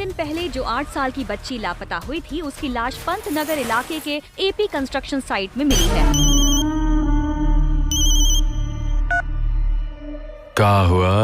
दिन पहले जो 8 साल की बच्ची लापता हुई थी, उसकी लाश पंतनगर इलाके के एपी कंस्ट्रक्शन साइट में मिली है। क्या हुआ?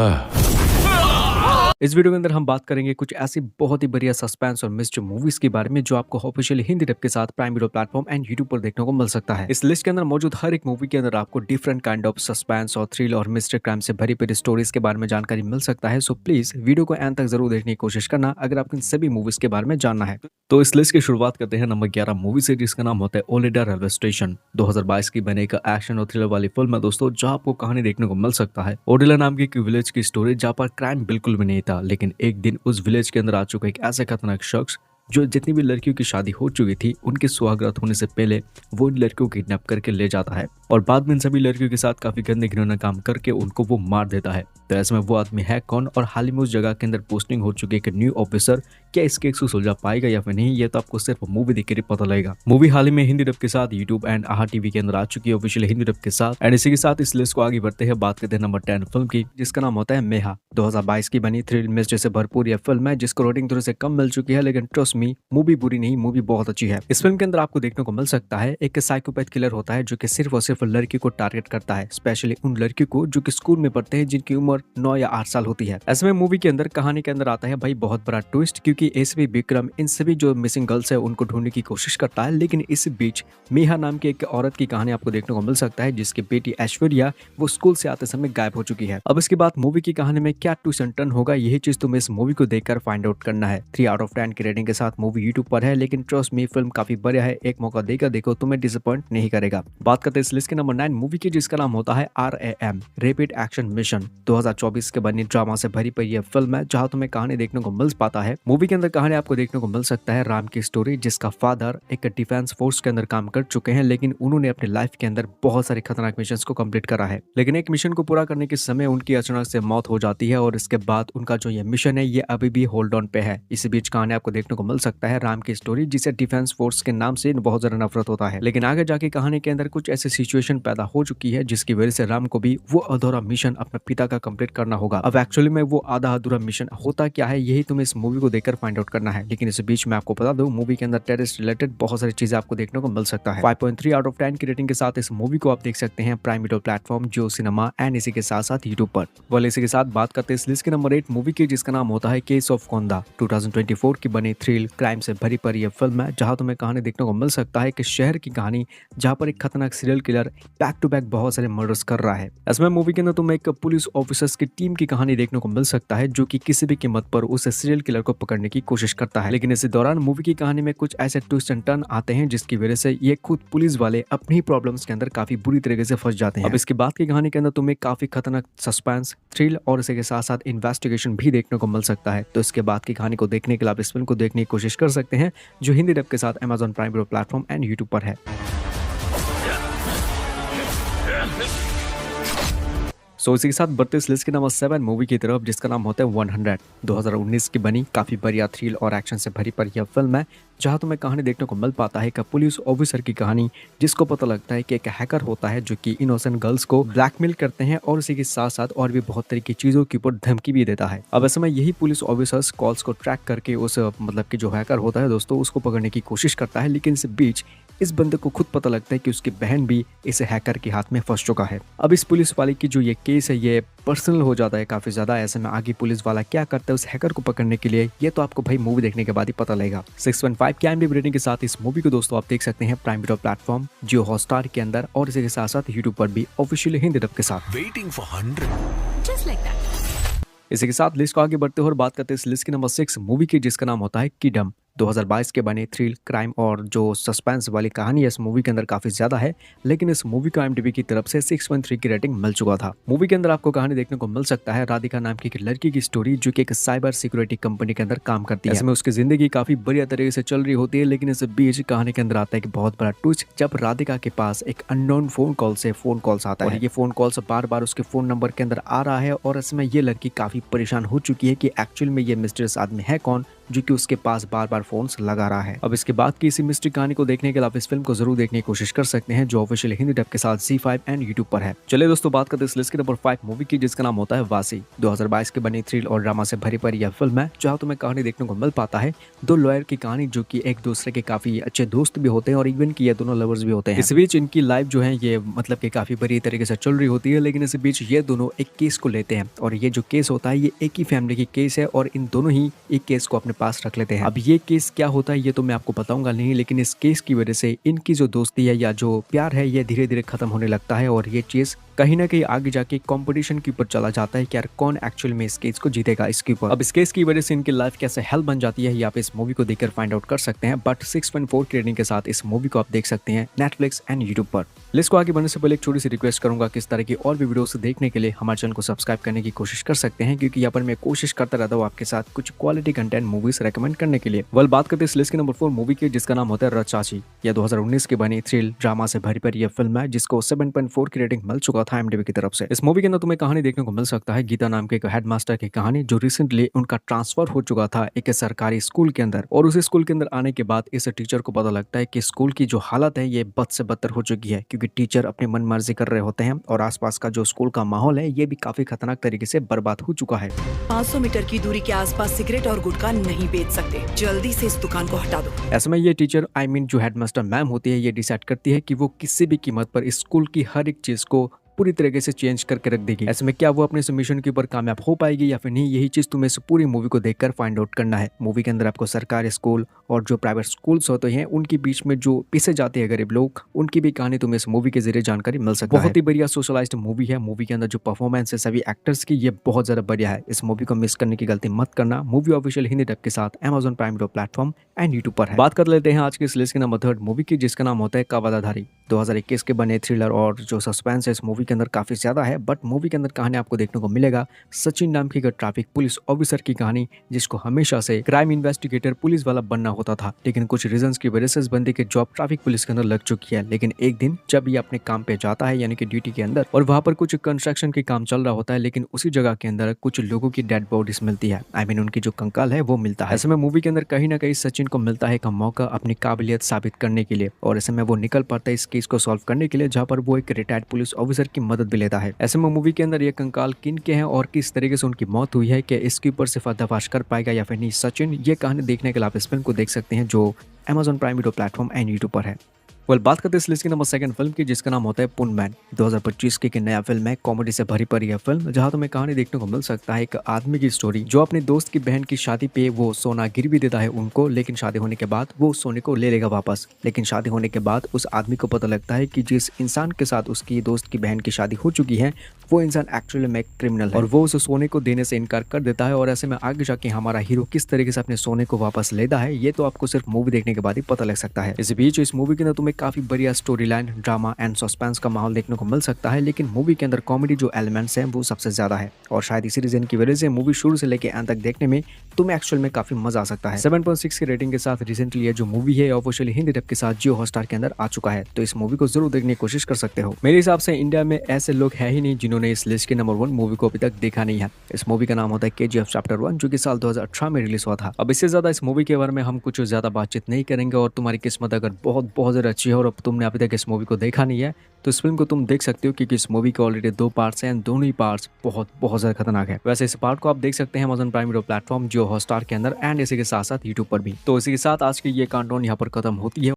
इस वीडियो के अंदर हम बात करेंगे कुछ ऐसी बहुत ही बढ़िया सस्पेंस और मिस्ट्री मूवीज के बारे में जो आपको ऑफिशियली हिंदी डब के साथ prime video platform and YouTube पर देखने को मिल सकता है। इस लिस्ट के अंदर मौजूद हर एक मूवी के अंदर आपको डिफरेंट काइंड ऑफ सस्पेंस और थ्रिल और मिस्ट्री क्राइम से भरी पड़ी स्टोरीज के बारे में जानकारी मिल सकता है। सो प्लीज वीडियो को एंड तक जरूर देखने की कोशिश करना अगर आपको इन सभी मूवीज के बारे में जानना है। तो इस लिस्ट की शुरुआत करते हैं नंबर 11 मूवी से, जिसका नाम होता है ओलेडा रेलवे स्टेशन। 2022 की बने एक एक्शन और थ्रिलर वाली फिल्म है दोस्तों, जहां आपको कहानी देखने को मिल सकता है ओडेला नाम की एक विलेज की स्टोरी, जहां पर क्राइम बिल्कुल भी नहीं था, लेकिन एक दिन उस विलेज के अंदर आ चुका एक ऐसा खतरनाक शख्स जो जितनी भी लड़कियों की शादी हो चुकी थी उनके सुहागरात होने से पहले वो इन लड़कियों को किडनैप करके ले जाता है और बाद में इन सभी लड़कियों के साथ काफी गंदे घिनौना काम करके उनको वो मार देता है। तो ऐसे में वो आदमी है कौन और हाल ही में उस जगह के अंदर पोस्टिंग हो चुकी एक न्यू ऑफिसर क्या इसके केस को सुलझा पाएगा या फिर नहीं, ये तो आपको सिर्फ मूवी देख कर पता लगेगा। मूवी हाल ही में हिंदी डब के साथ यूट्यूब एंड आहा टीवी के अंदर आ चुकी है ऑफिशियल हिंदी डब के साथ। एंड इसी के साथ इस लिस्ट को आगे बढ़ते हैं, बात करते हैं नंबर 10 फिल्म की, जिसका नाम होता है मेहा। 2022 की बनी थ्रिल मिस्ट्री से भरपूर यह फिल्म है, जिसको रेटिंग थोड़ी से कम मिल चुकी है, लेकिन ट्रस्ट मी मूवी बुरी नहीं, मूवी बहुत अच्छी है। इस फिल्म के अंदर आपको देखने को मिल सकता है एक साइकोपैथ किलर होता है जो कि सिर्फ और सिर्फ लड़की को टारगेट करता है, स्पेशली उन लड़कियों को जो कि स्कूल में पढ़ते हैं जिनकी उम्र 9 या 8 साल होती है। ऐसे में मूवी के अंदर कहानी के अंदर आता है भाई बहुत बड़ा ट्विस्ट, क्योंकि एसपी विक्रम इन सभी जो मिसिंग गर्ल्स है उनको ढूंढने की कोशिश करता है, लेकिन इस बीच मेहा नाम की एक औरत की कहानी आपको देखने को मिल सकता है, जिसकी बेटी ऐश्वर्या वो स्कूल से आते समय गायब हो चुकी है। अब इसके बाद मूवी की कहानी में क्या ट्विस्ट एंड टर्न होगा, यही चीज तुम्हें इस मूवी को देखकर फाइंड आउट करना है। 3 आउट ऑफ 10 की रेटिंग के साथ मूवी यूट्यूब पर है, लेकिन ट्रस्ट मी फिल्म काफी बढ़िया है, एक मौका देकर देखो, तुम्हें डिसअपॉइंट नहीं करेगा। बात करते हैं इस लिस्ट के नंबर 9 मूवी की, जिसका नाम होता है RAM रैपिड एक्शन मिशन। 2024 के बनी ड्रामा से भरी पड़ी यह फिल्म है, जहां तुम्हें कहानी देखने को मिल पाता है। मूवी के अंदर कहानी आपको देखने को मिल सकता है राम की स्टोरी, जिसका फादर एक डिफेंस फोर्स के अंदर काम कर चुके हैं, लेकिन उन्होंने अपनी लाइफ के अंदर बहुत सारे खतरनाक मिशन को कंप्लीट करा है, लेकिन एक मिशन को पूरा करने के समय उनकी अचानक से मौत हो जाती है और इसके बाद उनका जो ये मिशन है ये अभी भी होल्ड ऑन पे है। इसी बीच कहानी आपको देखने को मिल सकता है राम की स्टोरी, जिसे डिफेंस फोर्स के नाम से बहुत ज्यादा नफरत होता है, लेकिन आगे जाके कहानी के अंदर कुछ ऐसी सिचुएशन पैदा हो चुकी है जिसकी वजह से राम को भी वो अधूरा मिशन अपने पिता का कंप्लीट करना होगा। अब एक्चुअली में वो आधा अधूरा मिशन होता क्या है, यही तुम्हें इस मूवी को देखकर फाइंड आउट करना है। लेकिन इस बीच में आपको बता दूं मूवी के अंदर टेररिस्ट रिलेटेड बहुत सारी चीजें आपको देखने को मिल सकता है। 5.3 आउट ऑफ 10 की रेटिंग के साथ इस मूवी को आप देख सकते हैं prime video platform, Jio cinema and इसी के साथ साथ यूट्यूब पर। वाले इसी के साथ बात करते हैं इस लिस्ट के नंबर 8 मूवी की, जिसका नाम होता है केस ऑफ कोंदा। 2024 की बनी थ्रिल क्राइम से भरी पड़ी यह फिल्म है, जहां तुम्हें कहानी देखने को मिल सकता है कि शहर की कहानी जहां पर एक खतरनाक serial killer back to back बहुत सारे मर्डर्स कर रहा है। इसमें मूवी के अंदर तुम्हें एक पुलिस ऑफिसर्स की टीम की कहानी देखने को मिल सकता है जो कि किसी भी कीमत पर उस सीरियल किलर को पकड़ने की कोशिश करता है, लेकिन इसी दौरान मूवी की कहानी में कुछ ऐसे ट्विस्ट एंड टर्न आते हैं जिसकी वजह से ये खुद पुलिस वाले अपनी ही प्रॉब्लम्स के अंदर काफी बुरी तरीके से फंस जाते हैं। अब इसके बाद की कहानी के अंदर तुम्हें काफी खतरनाक सस्पेंस, थ्रिल और इसी के साथ साथ इन्वेस्टिगेशन भी देखने को मिल सकता है। तो इसके बाद की कहानी को देखने के लिए आप इस फिल्म को देखने की कोशिश कर सकते हैं, जो हिंदी डब के साथ Amazon prime video platform and YouTube पर है। सो इसी के साथ बढ़ते इस लिस्ट के नंबर 7 मूवी की तरफ, जिसका नाम होता है 100। 2019 की बनी काफी बढ़िया थ्रिल और एक्शन से भरी पड़ी यह फिल्म है, जहां तुम्हें कहानी देखने को मिल पाता है एक पुलिस ऑफिसर की कहानी, जिसको पता लगता है कि एक हैकर होता है जो कि इनोसेंट गर्ल्स को ब्लैकमेल करते हैं और इसी के साथ साथ और भी बहुत तरह की चीजों के ऊपर धमकी भी देता है। अब ऐसे में यही पुलिस ऑफिसर्स कॉल्स को ट्रैक करके उस मतलब कि जो हैकर होता है दोस्तों उसको पकड़ने की कोशिश करता है, लेकिन इस बीच इस बंदे को खुद पता लगता है कि उसकी बहन भी इस हैकर के हाथ में फंस चुका है। अब इस पुलिस वाले की जो ये केस है ये पर्सनल हो जाता है काफी ज्यादा। ऐसे में आगे पुलिस वाला क्या करता है उस हैकर को पकड़ने के लिए, ये तो आपको भाई मूवी देखने के बाद ही पता लगेगा। 6.5 की IMDb रेटिंग के साथ इस मूवी को दोस्तों आप देख सकते हैं प्राइम वीडियो प्लेटफॉर्म, जियो हॉटस्टार के अंदर और इसी के साथ साथ यूट्यूब पर भी ऑफिशियली हिंदी डब के साथ। Waiting for 100. Just like that. इसी के साथ लिस्ट को आगे बढ़ते हुए बात करते हैं इस लिस्ट की नंबर 6 मूवी की, जिसका नाम होता है किडम। 2022 के बने थ्रिल क्राइम और जो सस्पेंस वाली कहानी है इस मूवी के अंदर काफी ज्यादा है, लेकिन इस मूवी को IMDb की तरफ से 6.3 की रेटिंग मिल चुका था। मूवी के अंदर आपको कहानी देखने को मिल सकता है राधिका नाम की एक लड़की की स्टोरी, जो कि एक साइबर सिक्योरिटी कंपनी के अंदर काम करती है। इसमें उसकी जिंदगी काफी बढ़िया तरीके से चल रही होती है, लेकिन इस बीच कहानी के अंदर आता है कि बहुत बड़ा ट्विस्ट, जब राधिका के पास एक अननोन फोन कॉल्स आता है। ये फोन कॉल्स बार बार उसके फोन नंबर के अंदर आ रहा है और इसमें ये लड़की काफी परेशान हो चुकी है कि एक्चुअल में ये मिस्टीरियस आदमी है कौन जो कि उसके पास बार बार फोन लगा रहा है। अब इसके बाद की इसी मिस्ट्री कहानी को देखने के लिए आप इस फिल्म को जरूर देखने की कोशिश कर सकते हैं, जो ऑफिशियल हिंदी डब के साथ ZEE5 एंड यूट्यूब पर है। चलिए दोस्तों, बात करते हैं इस लिस्ट के नंबर 5 मूवी की, जिसका नाम होता है वासी। 2022 की बनी थ्रिल और ड्रामा से भरी पड़ी यह फिल्म है, जहाँ तुम्हें कहानी देखने को मिल पाता है दो लॉयर की कहानी, जो कि एक दूसरे के काफी अच्छे दोस्त भी होते हैं और इवन की ये दोनों लवर्स भी होते हैं। इस बीच इनकी लाइफ जो है ये मतलब कि काफी बुरी तरीके से चल रही होती है, लेकिन इस बीच ये दोनों एक केस को लेते हैं और ये जो केस होता है ये एक ही फैमिली की केस है और इन दोनों ही एक केस को अपने पास रख लेते हैं। अब ये केस क्या होता है ये तो मैं आपको बताऊंगा नहीं, लेकिन इस केस की वजह से इनकी जो दोस्ती है या जो प्यार है ये धीरे धीरे खत्म होने लगता है और ये चीज कहीं ना कहीं आगे जाके कंपटीशन के ऊपर चला जाता है कि यार कौन एक्चुअल में इस केस को जीतेगा इसके ऊपर। अब इस केस की वजह से इनकी लाइफ कैसे हेल बन जाती है ये आप इस मूवी को देखकर फाइंड आउट कर सकते हैं। बट 6.4 की रेटिंग के साथ इस मूवी को आप देख सकते हैं नेटफ्लिक्स एंड यूट्यूब पर। लिस्ट को आगे बढ़ने से पहले एक छोटी सी रिक्वेस्ट करूंगा कि इस तरह की और भी वीडियोस देखने के लिए हमारे चैनल को सब्सक्राइब करने की कोशिश कर सकते हैं, क्योंकि यहाँ पर मैं कोशिश करता रहता हूँ आपके साथ कुछ क्वालिटी कंटेंट मूवीज रेकमेंड करने के लिए। बात करते हैं इस लिस्ट के नंबर 4 मूवी की, जिसका नाम होता है रचाची। यह 2019 की बनी थ्रिल ड्रामा से भरी पड़ी यह फिल्म है, जिसको 7.4 की रेटिंग मिल चुका था IMDb की तरफ से। इस मूवी के अंदर तुम्हें कहानी देखने को मिल सकता है गीता नाम के एक हेडमास्टर की कहानी, जो रिसेंटली उनका ट्रांसफर हो चुका था एक सरकारी स्कूल के अंदर, और उस स्कूल के अंदर आने के बाद इस टीचर को पता लगता है कि स्कूल की जो हालत है ये बद से बदतर हो चुकी है, क्योंकि टीचर अपनी मन मर्जी कर रहे होते हैं और आसपास का जो स्कूल का माहौल है ये भी काफी खतरनाक तरीके से बर्बाद हो चुका है। 500 मीटर की दूरी के आसपास सिगरेट और गुटखा नहीं बेच सकते, जल्दी से इस दुकान को हटा दो। ऐसे में ये टीचर जो हेडमास्टर मैम होती है ये डिसाइड करती है कि वो किसी भी कीमत पर इस स्कूल की हर एक चीज को पूरी तरीके से चेंज करके रख देगी। ऐसे में क्या वो अपने मिशन के ऊपर कामयाब हो पाएगी या फिर नहीं, यही चीज तुम्हें इस पूरी मूवी को देखकर फाइंड आउट करना है। मूवी के अंदर आपको सरकारी स्कूल और जो प्राइवेट स्कूल्स होते हैं उनके बीच में जो पिसे जाते हैं गरीब लोग, उनकी भी कहानी तुम्हें इस मूवी के जरिए जानकारी मिल सकती है। बहुत ही बढ़िया सोशलाइज्ड मूवी है। मूवी के अंदर जो परफॉर्मेंस है सभी एक्टर्स की ये बहुत ज्यादा बढ़िया है। इस मूवी को मिस करने की गलती मत करना। मूवी ऑफिशियल हिंदी डब के साथ Amazon prime video platform and YouTube पर है। बात कर लेते हैं आज की इस लिस्ट के नंबर 3 मूवी की, जिसका नाम होता है कवादाधारी। 2021 के बने थ्रिलर और जो सस्पेंस है इस मूवी के अंदर काफी ज्यादा है, बट मूवी के अंदर कहानी आपको देखने को मिलेगा सचिन नाम की एक ट्रैफिक पुलिस ऑफिसर की कहानी, जिसको हमेशा से क्राइम इन्वेस्टिगेटर पुलिस वाला बनना होता था, लेकिन कुछ रीजंस की वजह से इस बंदे की जॉब ट्रैफिक पुलिस के अंदर लग चुकी है। लेकिन एक दिन जब ये अपने काम पे जाता है यानी कि ड्यूटी के अंदर, और वहाँ पर कुछ कंस्ट्रक्शन के काम चल रहा होता है, लेकिन उसी जगह के अंदर कुछ लोगों की डेड बॉडीज मिलती है। उनकी जो कंकाल है वो मिलता है। ऐसे में मूवी के अंदर कहीं ना कहीं सचिन को मिलता है एक मौका अपनी काबिलियत साबित करने के लिए, और ऐसे में वो निकल पाता है इस केस को सॉल्व करने के लिए, जहाँ पर वो एक रिटायर्ड पुलिस ऑफिसर की मदद भी लेता है। ऐसे में मूवी के अंदर ये कंकाल किन के हैं और किस तरीके से उनकी मौत हुई है, कि इसके ऊपर से पर्दाफाश कर पाएगा या फिर नहीं सचिन, ये कहानी देखने के लिए आप इस फिल्म को देख सकते हैं, जो Amazon prime video platform and YouTube पर है। बात करते हैं इस लिस्ट की नंबर 2 फिल्म की, जिसका नाम होता है पुनमैन। 2025 की एक नया फिल्म है, कॉमेडी से भरी पड़ी है फिल्म, जहां तुम्हें कहानी देखने को मिल सकता है एक आदमी की स्टोरी, जो अपने दोस्त की बहन की शादी पे वो सोना गिरवी देता है उनको, लेकिन शादी होने के बाद वो सोने को ले लेगा वापस। लेकिन शादी होने के बाद उस आदमी को पता लगता है कि जिस इंसान के साथ उसकी दोस्त की बहन की शादी हो चुकी है वो इंसान एक्चुअली में क्रिमिनल है, और वो उस सोने को देने से इनकार कर देता है। और ऐसे में आगे जाके हमारा हीरो किस तरीके से अपने सोने को वापस लेता है ये तो आपको सिर्फ मूवी देखने के बाद ही पता लग सकता है। इस बीच इस मूवी के अंदर तुम्हें काफी बढ़िया story line, drama and suspense का माहौल देखने को मिल सकता है, लेकिन मूवी के अंदर कॉमेडी जो एलिमेंट्स हैं वो सबसे ज्यादा है, और शायद इसी रीजन की वजह से मूवी शुरू से लेकर अंत तक देखने में तुम्हें एक्चुअल में काफी मजा आ सकता है। 7.6 की रेटिंग के साथ रिसेंटली ये जो मूवी है ऑफिशियली हिंदी डब के साथ जियो हॉटस्टार के अंदर आ चुका है, तो इस मूवी को जरूर देखने की कोशिश कर सकते हो। मेरे हिसाब से इंडिया में ऐसे लोग है ही नहीं जिन्होंने इस लिस्ट के नंबर 1 मूवी को अभी तक देखा नहीं है। इस मूवी का नाम होता है KGF चैप्टर 1, जो कि साल 2018 में रिलीज हुआ था। अब इससे ज्यादा इस मूवी के बारे में हम कुछ ज्यादा बातचीत नहीं करेंगे, और तुम्हारी किस्मत अगर बहुत ज्यादा अच्छी है और अब तुमने अभी तक इस मूवी को देखा नहीं है तो इस फिल्म को तुम देख सकते हो, क्योंकि इस मूवी के ऑलरेडी 2 पार्ट्स हैं, दोनों ही पार्ट्स बहुत ज्यादा खतरनाक है। वैसे इस पार्ट को आप देख सकते हैं Amazon प्राइम वीडियो प्लेटफॉर्म जियो हॉटस्टार के अंदर एंड इसी के साथ साथ यूट्यूब पर भी। तो इसी के साथ आज की ये काउंटडाउन यहाँ पर खत्म होती है।